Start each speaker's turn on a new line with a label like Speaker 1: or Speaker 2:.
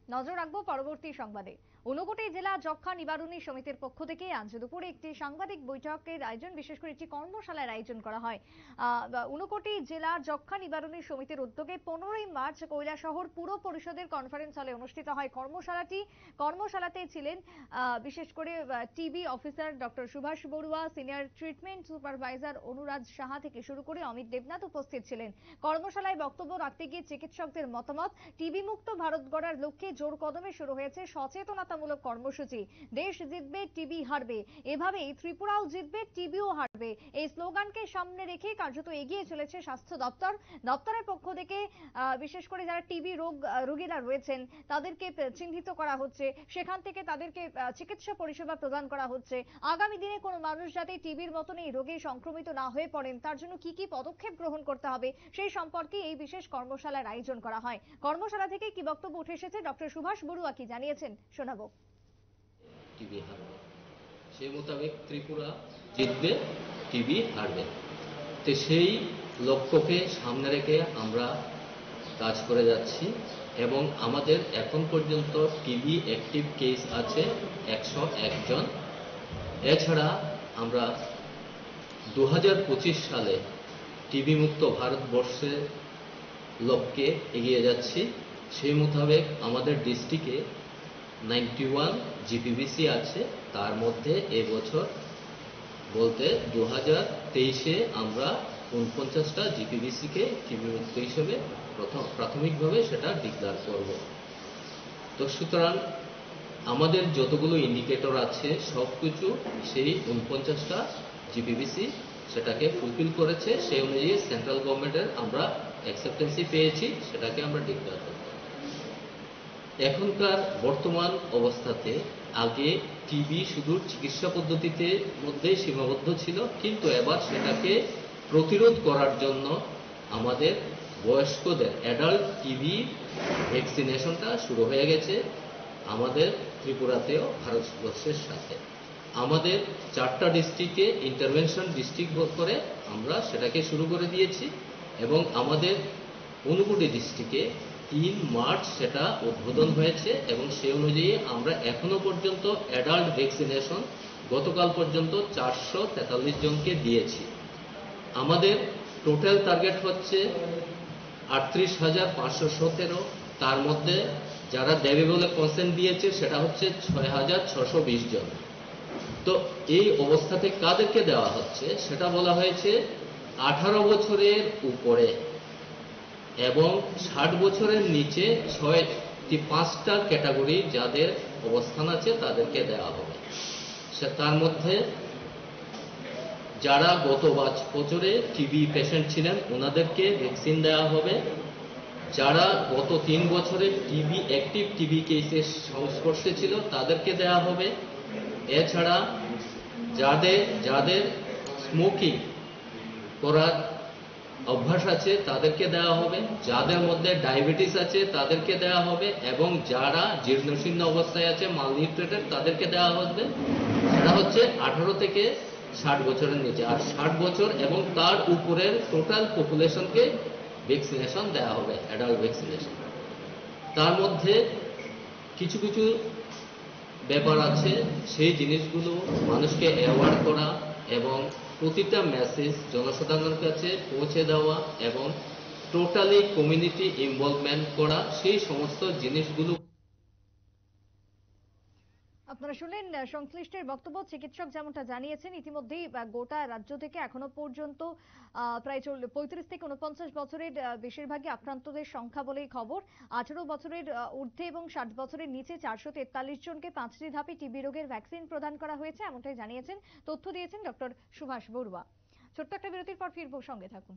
Speaker 1: নজর রাখবো পরবর্তী সংবাদে। ঊনকোটি জেলা যক্ষ্মা নিবারণী সমিতির পক্ষ থেকে আজ দুপুরে একটি সাংবাদিক বৈঠকের আয়োজন, বিশেষ করে একটি কর্মশালার আয়োজন করা হয়। ঊনকোটি জেলা যক্ষ্মা নিবারণী সমিতির উদ্যোগে 15ই মার্চ কৈলাসহর পুর পরিষদের কনফারেন্স হলে অনুষ্ঠিত হয় কর্মশালাতে ছিলেন বিশেষ করে TB officer doctor Subhash Barua, senior treatment supervisor Anuraj Saha থেকে শুরু করে অমিত দেবনাথ উপস্থিত ছিলেন। কর্মশালায় বক্তব্য রাখতে গিয়ে চিকিৎসকদের মতামত, টিবি মুক্ত ভারত গড়ার লক্ষ্যে জোর কদমে শুরু হয়েছে সচেতনতামূলক কর্মসূচি। দেশ জিতবে, টিবি হারবে। এভাবেই ত্রিপুরাও জিতবে, টিবিও হারবে। এই স্লোগানকে সামনে রেখে কার্যত এগিয়ে চলেছে স্বাস্থ্য দপ্তর। দপ্তরের পক্ষ থেকে বিশেষ করে যারা টিবি রোগীরা রয়েছেন তাদেরকে চিহ্নিত করা হচ্ছে, সেখান থেকে তাদেরকে চিকিৎসা পরিষেবা প্রদান করা হচ্ছে। আগামী দিনে কোনো মানুষ যাতে টিবির মতন এই রোগে সংক্রমিত না হয়ে পড়েন তার জন্য কি কি পদক্ষেপ গ্রহণ করতে হবে সেই সম্পর্কে এই বিশেষ কর্মশালার আয়োজন করা হয়। কর্মশালা থেকে কি বক্তব্য উঠে এসেছে, ডক্টর সুভাষ বড়ুয়া কি জানিয়েছেন শোনাবো।
Speaker 2: টিবি হারবে, সেই মোতাবেক ত্রিপুরা জিতবে, টিবি হারবে। তো সেই লক্ষ্যকে সামনে রেখে আমরা কাজ করে যাচ্ছি এবং আমাদের এখন পর্যন্ত টিবি অ্যাক্টিভ কেস আছে 101 জন। এছাড়া আমরা 2025 সালে টিবি মুক্ত ভারতবর্ষের লক্ষ্যে এগিয়ে যাচ্ছি। সেই মোতাবেক আমাদের ডিস্ট্রিক্টে 91 জিপিবিসি আছে, তার মধ্যে এবছর বলতে 2023-এ আমরা 49টা জিপিবিসিকে টিবি মুক্ত হিসেবে প্রাথমিকভাবে সেটা ডিক্লেয়ার করব। তো সুতরাং আমাদের যতগুলো ইন্ডিকেটর আছে সবকিছু সেই 49টা জিপিবিসি সেটাকে ফুলফিল করেছে। সেই অনুযায়ী সেন্ট্রাল গভর্নমেন্টের আমরা অ্যাকসেপ্টেন্সি পেয়েছি, সেটাকে আমরা ডিক্লেয়ার করব। এখনকার বর্তমান অবস্থাতে আগে টিবি শুধু চিকিৎসা পদ্ধতিতে মধ্যে সীমাবদ্ধ ছিল, কিন্তু এবার সেটাকে প্রতিরোধ করার জন্য আমাদের বয়স্কদের অ্যাডাল্ট টিবি ভ্যাকসিনেশনটা শুরু হয়ে গেছে আমাদের ত্রিপুরাতেও ভারতবর্ষের সাথে। আমাদের 4টা ডিস্ট্রিক্টে ইন্টারভেনশন ডিস্ট্রিক্ট করে আমরা সেটাকে শুরু করে দিয়েছি এবং আমাদের ঊনকোটি ডিস্ট্রিক্টে 3 মার্চ সেটা উদ্বোধন হয়েছে এবং সেই অনুযায়ী আমরা এখনো পর্যন্ত অ্যাডাল্ট ভ্যাকসিনেশন গতকাল পর্যন্ত 443 জনকে দিয়েছি। আমাদের টোটাল টার্গেট হচ্ছে 38,517, তার মধ্যে যারা দেবে বলে কনসেন্ট দিয়েছে সেটা হচ্ছে 6,620 জন। তো এই অবস্থাতে কাদেরকে দেওয়া হচ্ছে সেটা বলা হয়েছে 18 বছরের উপরে এবং 60 বছরের নিচে 5টা ক্যাটাগরি যাদের অবস্থান আছে তাদেরকে দেওয়া হবে। তার মধ্যে যারা গত বছরে টিবি পেশেন্ট ছিলেন ওনাদেরকে ভ্যাকসিন দেওয়া হবে, যারা গত 3 বছরে টিবি অ্যাক্টিভ টিবি কেসের সংস্পর্শে ছিল তাদেরকে দেওয়া হবে। এছাড়া যাদের স্মোকিং করার অভ্যাস আছে তাদেরকে দেওয়া হবে, যাদের মধ্যে ডায়াবেটিস আছে তাদেরকে দেওয়া হবে এবং যারা জীর্ণশীর্ণ অবস্থায় আছে মালনিউট্রিটেড তাদেরকে দেওয়া হবে। সেটা হচ্ছে 18 থেকে 60 বছরের নিচে, আর 60 বছর এবং তার উপরের টোটাল পপুলেশনকে ভ্যাকসিনেশন দেওয়া হবে, অ্যাডাল্ট ভ্যাকসিনেশন। তার মধ্যে কিছু কিছু ব্যাপার আছে, সেই জিনিসগুলো মানুষকে অ্যাওয়ার্ড করা এবং প্রতিটা মেসেজ জনসাধারণের কাছে পৌঁছে দেওয়া এবং টোটালি কমিউনিটি ইনভলভমেন্ট করা, সেই সমস্ত জিনিসগুলো।
Speaker 1: আপনারা শুনলেন সংশ্লিষ্টের বক্তব্য। চিকিৎসক যেমনটা জানিয়েছেন ইতিমধ্যেই গোটা রাজ্য থেকে এখনো পর্যন্ত প্রায় 35 থেকে 49 বছরের বেশিরভাগই আক্রান্তদের সংখ্যা বলেই খবর। 18 বছরের ঊর্ধ্বে এবং 60 বছরের নিচে 443 জনকে 5টি ধাপে টিবি রোগের ভ্যাকসিন প্রদান করা হয়েছে, এমনটাই জানিয়েছেন, তথ্য দিয়েছেন ডক্টর সুভাষ বড়ুয়া। ছোট্ট একটা বিরতির পর ফিরবো, সঙ্গে থাকুন।